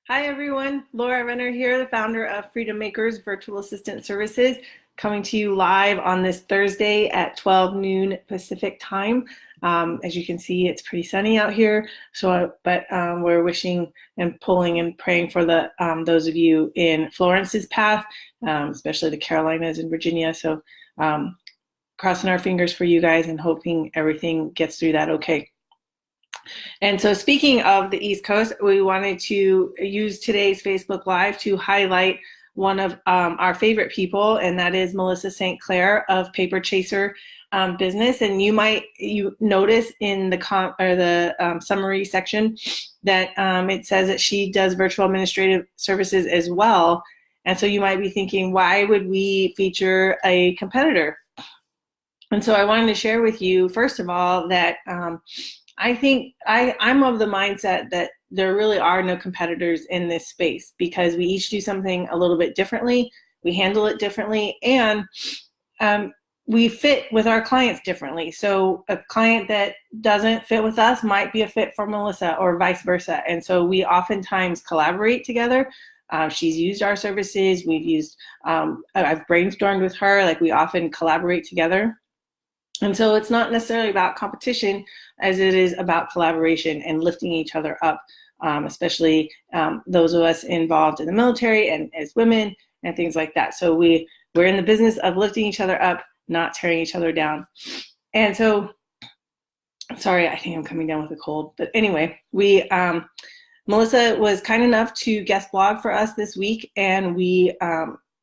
Hi everyone, Laura Renner here, the founder of Freedom Makers Virtual Assistant Services, coming to you live on this Thursday at 12 noon Pacific time. As you can see, it's pretty sunny out here, but we're wishing and pulling and praying for those of you in Florence's path, especially the Carolinas and Virginia. So crossing our fingers for you guys and hoping everything gets through that okay. And so speaking of the East Coast, we wanted to use today's Facebook Live to highlight one of our favorite people, and that is Melissa St. Clair of Paper Chaser Business. And you notice in the summary section that it says that she does virtual administrative services as well. And so you might be thinking, why would we feature a competitor? And so I wanted to share with you, first of all, that I think I'm of the mindset that there really are no competitors in this space because we each do something a little bit differently, we handle it differently, and we fit with our clients differently. So a client that doesn't fit with us might be a fit for Melissa or vice versa. And so we oftentimes collaborate together. She's used our services, I've brainstormed with her, like we often collaborate together. And so it's not necessarily about competition as it is about collaboration and lifting each other up, especially those of us involved in the military and as women and things like that. So we're in the business of lifting each other up, not tearing each other down. And so, sorry, I think I'm coming down with a cold. But anyway, Melissa was kind enough to guest blog for us this week, and we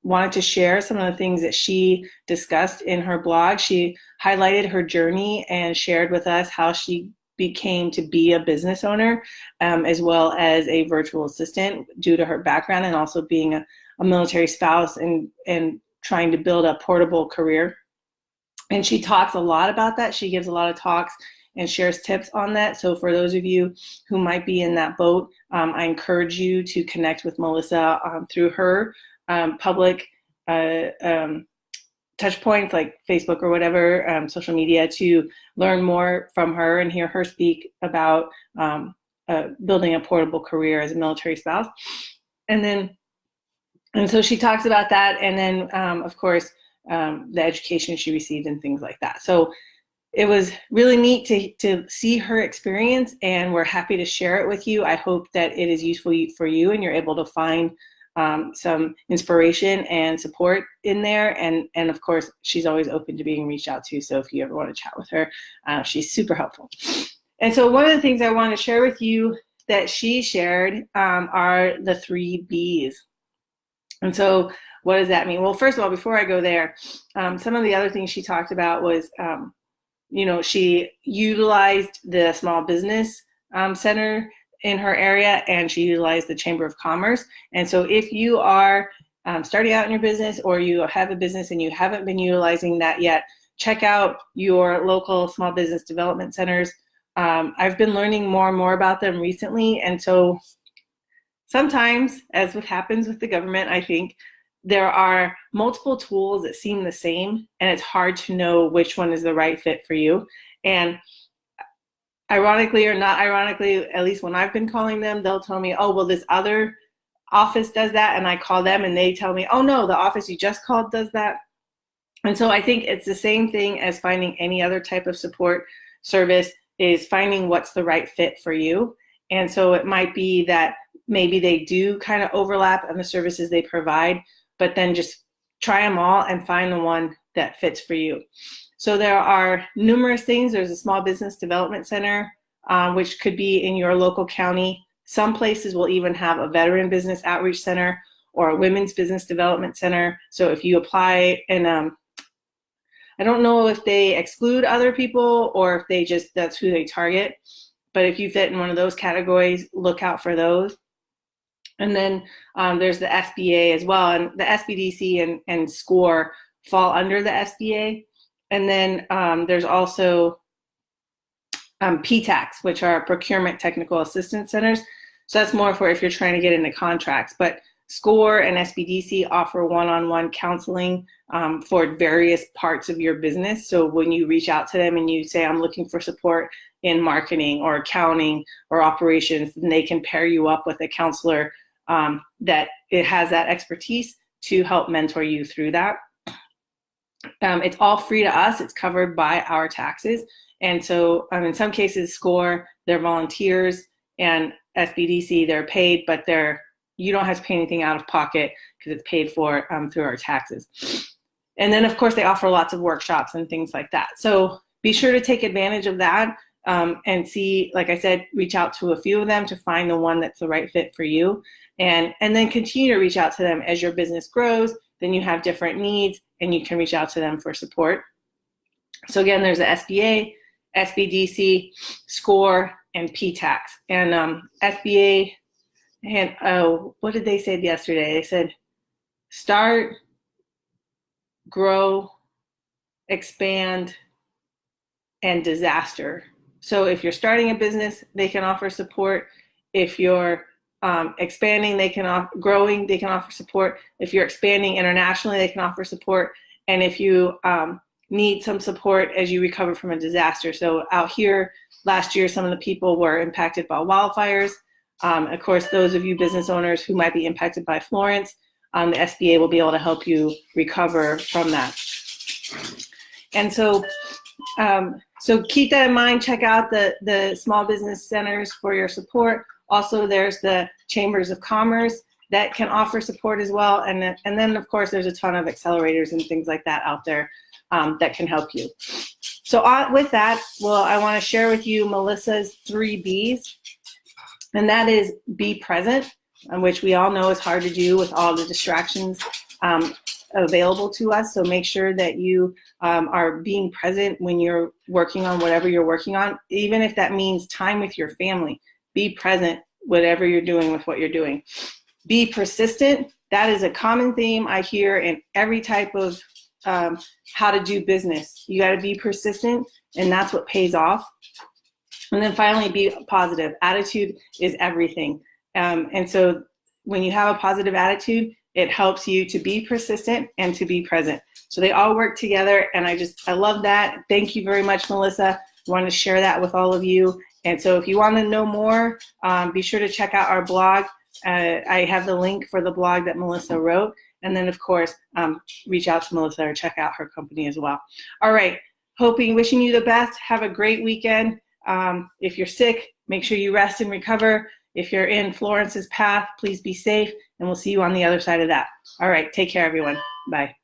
wanted to share some of the things that she discussed in her blog. She highlighted her journey and shared with us how she became to be a business owner, as well as a virtual assistant due to her background and also being a military spouse and trying to build a portable career. And she talks a lot about that. She gives a lot of talks and shares tips on that. So for those of you who might be in that boat, I encourage you to connect with Melissa through her public touch points like Facebook or whatever, social media, to learn more from her and hear her speak about building a portable career as a military spouse. And so she talks about that, and then of course the education she received and things like that. So it was really neat to see her experience, and we're happy to share it with you. I hope that it is useful for you and you're able to find some inspiration and support in there, and of course she's always open to being reached out to, so if you ever want to chat with her, she's super helpful. And so one of the things I want to share with you that she shared are the 3 B's. And so what does that mean? Well, first of all, before I go there, some of the other things she talked about was she utilized the small business center in her area, and she utilized the Chamber of Commerce. And so if you are starting out in your business, or you have a business and you haven't been utilizing that yet, check out your local small business development centers. I've been learning more and more about them recently, and so sometimes, as what happens with the government, I think there are multiple tools that seem the same, and it's hard to know which one is the right fit for you. And ironically or not ironically, at least when I've been calling them, they'll tell me, oh, well, this other office does that, and I call them and they tell me, oh no, the office you just called does that. And so I think it's the same thing as finding any other type of support service, is finding what's the right fit for you. And so it might be that maybe they do kind of overlap on the services they provide, but then just try them all and find the one that fits for you. So there are numerous things. There's a small business development center, which could be in your local county. Some places will even have a veteran business outreach center or a women's business development center. So if you apply, and I don't know if they exclude other people or if they just, that's who they target. But if you fit in one of those categories, look out for those. And then there's the SBA as well. And the SBDC and SCORE fall under the SBA. And then there's also PTACs, which are Procurement Technical Assistance Centers. So that's more for if you're trying to get into contracts. But SCORE and SBDC offer one-on-one counseling for various parts of your business. So when you reach out to them and you say, I'm looking for support in marketing or accounting or operations, then they can pair you up with a counselor that it has that expertise to help mentor you through that. It's all free to us. It's covered by our taxes. And so in some cases, SCORE, they're volunteers, and SBDC, they're paid, but you don't have to pay anything out of pocket because it's paid for through our taxes. And then, of course, they offer lots of workshops and things like that. So be sure to take advantage of that and see, like I said, reach out to a few of them to find the one that's the right fit for you. And then continue to reach out to them as your business grows. Then you have different needs and you can reach out to them for support. So again, there's the SBA, SBDC, SCORE, and PTAX. And SBA, and what did they say yesterday? They said, start, grow, expand, and disaster. So if you're starting a business, they can offer support. If you're expanding, growing, they can offer support. If you're expanding internationally, they can offer support. And if you need some support as you recover from a disaster. So out here last year, some of the people were impacted by wildfires. Of course, those of you business owners who might be impacted by Florence, the SBA will be able to help you recover from that. And so keep that in mind. Check out the small business centers for your support. Also, there's the chambers of commerce that can offer support as well. And then, of course, there's a ton of accelerators and things like that out there that can help you. So with that, I want to share with you Melissa's 3 B's. And that is be present, which we all know is hard to do with all the distractions available to us. So make sure that you are being present when you're working on whatever you're working on, even if that means time with your family. Be present, whatever you're doing with what you're doing. Be persistent. That is a common theme I hear in every type of how to do business. You got to be persistent, and that's what pays off. And then finally, be positive. Attitude is everything. And so when you have a positive attitude, it helps you to be persistent and to be present. So they all work together, and I love that. Thank you very much, Melissa. I wanted to share that with all of you. And so if you want to know more, be sure to check out our blog. I have the link for the blog that Melissa wrote. And then, of course, reach out to Melissa or check out her company as well. All right. Wishing you the best. Have a great weekend. If you're sick, make sure you rest and recover. If you're in Florence's path, please be safe. And we'll see you on the other side of that. All right. Take care, everyone. Bye.